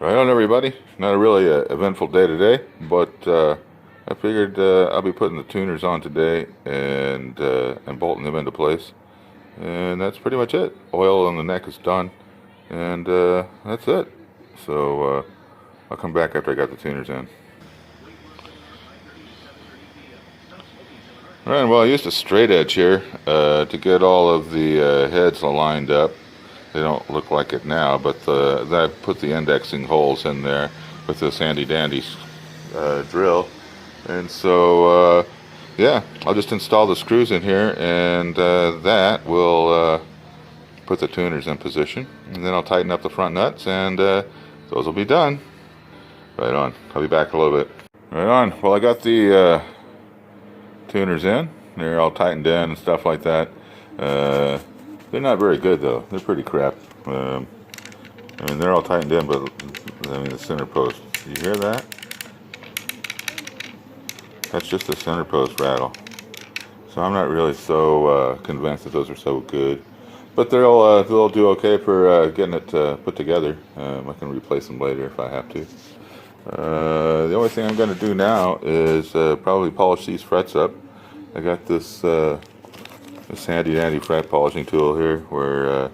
Right on, everybody. Not a really eventful day today, but I figured I'll be putting the tuners on today and bolting them into place, and that's pretty much it. Oil on the neck is done, and that's it. So I'll come back after I got the tuners in. All right. Well, I used a straight edge here to get all of the heads lined up. They don't look like it now, but I put the indexing holes in there with this handy dandy drill. And so, yeah, I'll just install the screws in here, and that will put the tuners in position. And then I'll tighten up the front nuts, and those will be done. Right on. I'll be back in a little bit. Right on. Well, I got the tuners in. They're all tightened in and stuff like that. They're not very good, though. They're pretty crap. I mean, they're all tightened in, but I mean, the center post. You hear that? That's just the center post rattle. So I'm not really so convinced that those are so good. But they'll do okay for getting it put together. I can replace them later if I have to. The only thing I'm going to do now is probably polish these frets up. I got this handy dandy fret polishing tool here where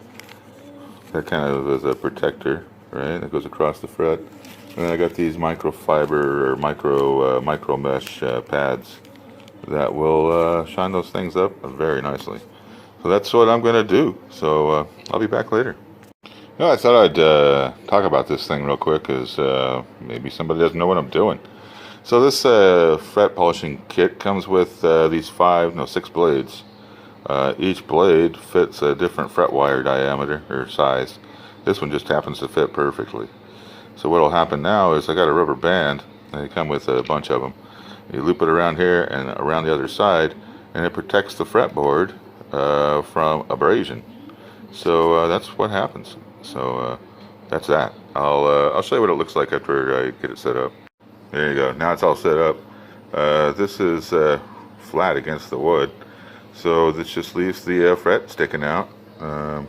that kind of is a protector, right? That goes across the fret. And then I got these microfiber or micro mesh pads that will shine those things up very nicely. So that's what I'm going to do. So I'll be back later. I thought I'd talk about this thing real quick because maybe somebody doesn't know what I'm doing. So this fret polishing kit comes with these 6 blades. Each blade fits a different fret wire diameter or size. This one just happens to fit perfectly. So what will happen now is I got a rubber band. They come with a bunch of them. You loop it around here and around the other side, and it protects the fretboard from abrasion. So that's what happens. So that's that. I'll show you what it looks like after I get it set up. There you go. Now it's all set up. This is flat against the wood, so this just leaves the fret sticking out. And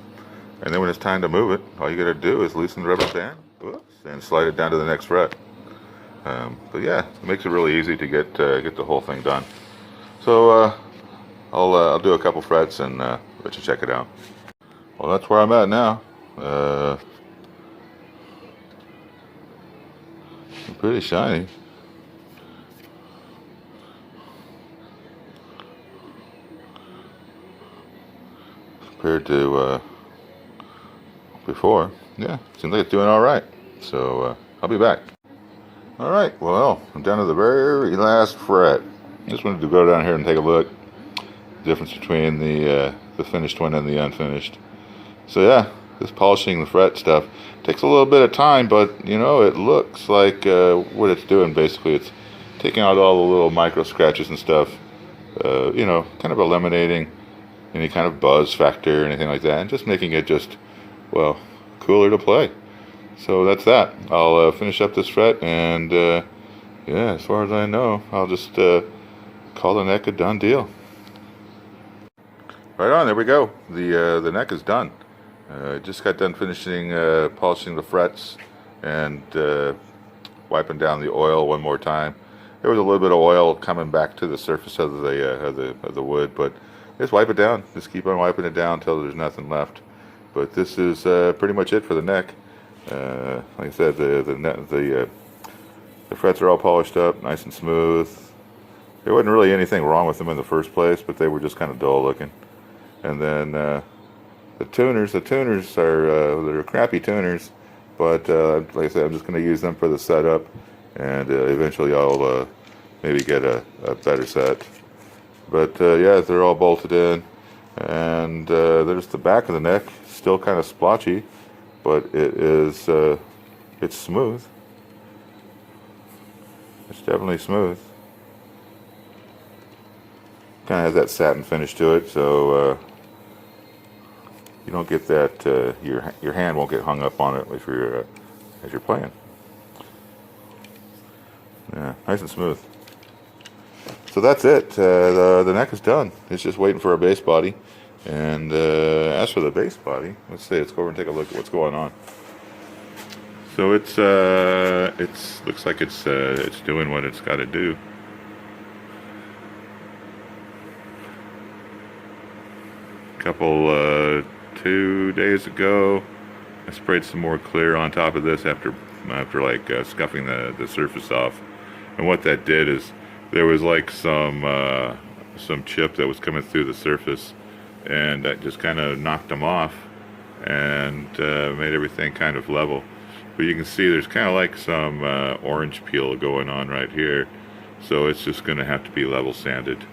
then when it's time to move it, all you got to do is loosen the rubber band, and slide it down to the next fret. But yeah, it makes it really easy to get the whole thing done. So I'll do a couple frets and let you check it out. Well, that's where I'm at now. Pretty shiny. Compared to before. Yeah, seems like it's doing all right. So I'll be back. All right, well, I'm down to the very last fret. Just wanted to go down here and take a look. Difference between the finished one and the unfinished. So yeah, this polishing the fret stuff takes a little bit of time, but you know, it looks like what it's doing basically. It's taking out all the little micro scratches and stuff, you know, kind of eliminating any kind of buzz factor or anything like that, and just making it just, well, cooler to play. So that's that. I'll finish up this fret, and yeah, as far as I know, I'll just call the neck a done deal. Right on, there we go. The neck is done. Just got done finishing polishing the frets and wiping down the oil one more time. There was a little bit of oil coming back to the surface of the wood, but just wipe it down. Just keep on wiping it down until there's nothing left. But this is pretty much it for the neck. Like I said, the frets are all polished up, nice and smooth. There wasn't really anything wrong with them in the first place, but they were just kind of dull looking. And then the tuners are they're crappy tuners, but like I said, I'm just going to use them for the setup, and eventually I'll maybe get a better set. But yeah, they're all bolted in, and there's the back of the neck, still kind of splotchy, but it's smooth. It's definitely smooth. Kind of has that satin finish to it, so you don't get that. Your hand won't get hung up on it if you're as you're playing. Yeah, nice and smooth. So that's it. The neck is done. It's just waiting for a base body. And as for the base body, let's go over and take a look at what's going on. So it's looks like it's doing what it's got to do. Couple 2 days ago, I sprayed some more clear on top of this after like scuffing the surface off, and what that did is there was like some chip that was coming through the surface, and that just kind of knocked them off and made everything kind of level. But you can see there's kind of like some orange peel going on right here, so it's just going to have to be level sanded.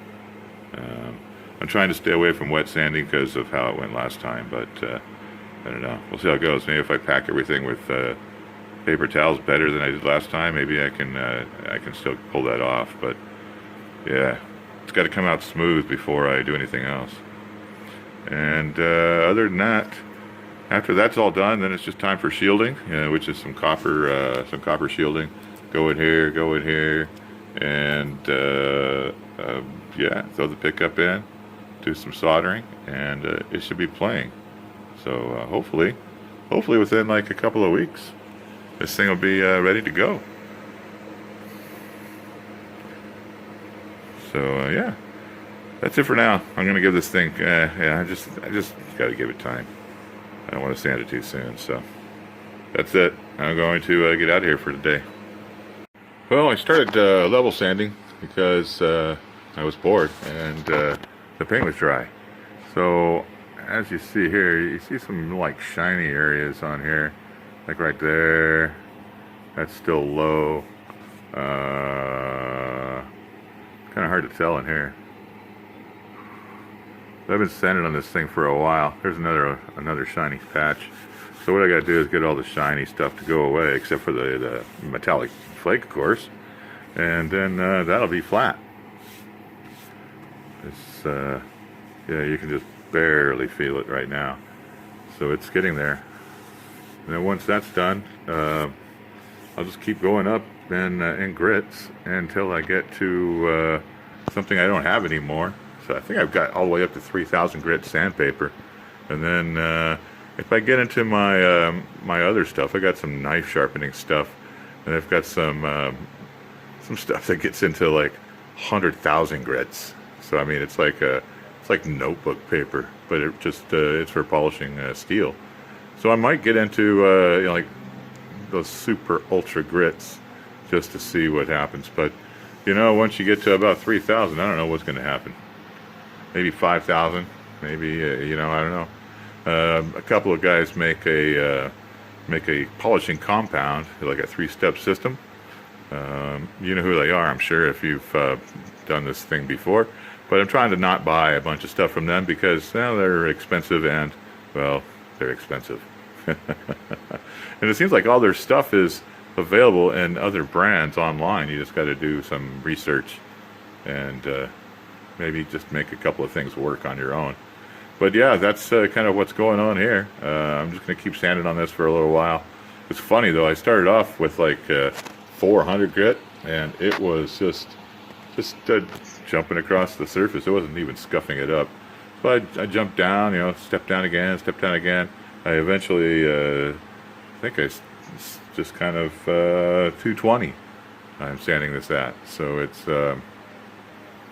I'm trying to stay away from wet sanding because of how it went last time, but I don't know. We'll see how it goes. Maybe if I pack everything with paper towels better than I did last time, maybe I can still pull that off. But yeah, it's got to come out smooth before I do anything else. And other than that, after that's all done, then it's just time for shielding, which is some copper shielding. Go in here, and yeah, throw the pickup in, do some soldering, and it should be playing. So hopefully within like a couple of weeks, this thing will be ready to go. So yeah, that's it for now. I'm gonna give this thing. Yeah, I just got to give it time. I don't want to sand it too soon. So that's it. I'm going to get out of here for today. Well, I started level sanding because I was bored and the paint was dry. So as you see here, you see some like shiny areas on here, like right there. That's still low. Kind of hard to tell in here. But I've been sanding on this thing for a while. There's another shiny patch. So what I got to do is get all the shiny stuff to go away, except for the metallic flake, of course, and then that'll be flat. It's yeah, you can just barely feel it right now. So it's getting there. And then once that's done, I'll just keep going up in grits until I get to something I don't have anymore. So I think I've got all the way up to 3,000 grit sandpaper. And then if I get into my my other stuff, I got some knife sharpening stuff, and I've got some stuff that gets into like 100,000 grits. So I mean, it's like notebook paper, but it just it's for polishing steel. So I might get into you know, like those super ultra grits just to see what happens. But you know, once you get to about 3,000, I don't know what's going to happen. Maybe 5,000, maybe you know, I don't know. A couple of guys make a polishing compound, like a 3-step system. You know who they are, I'm sure, if you've done this thing before. But I'm trying to not buy a bunch of stuff from them because they're expensive, and well, they're expensive. And it seems like all their stuff is available in other brands online. You just got to do some research and maybe just make a couple of things work on your own. But yeah, that's kind of what's going on here. I'm just going to keep sanding on this for a little while. It's funny though, I started off with like 400 grit, and it was just jumping across the surface. It wasn't even scuffing it up. So I jumped down, you know, step down again. I eventually, I think I just kind of 220 I'm sanding this at. So it's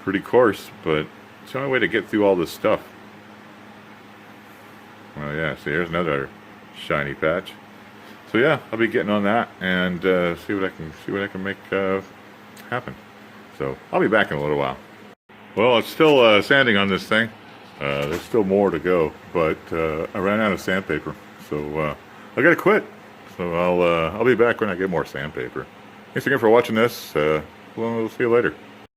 pretty coarse, but it's the only way to get through all this stuff. Well, yeah, see, here's another shiny patch. So yeah, I'll be getting on that and see what I can make happen. So I'll be back in a little while. Well, it's still sanding on this thing. There's still more to go, but I ran out of sandpaper, so I gotta quit. So I'll be back when I get more sandpaper. Thanks again for watching this. We'll see you later.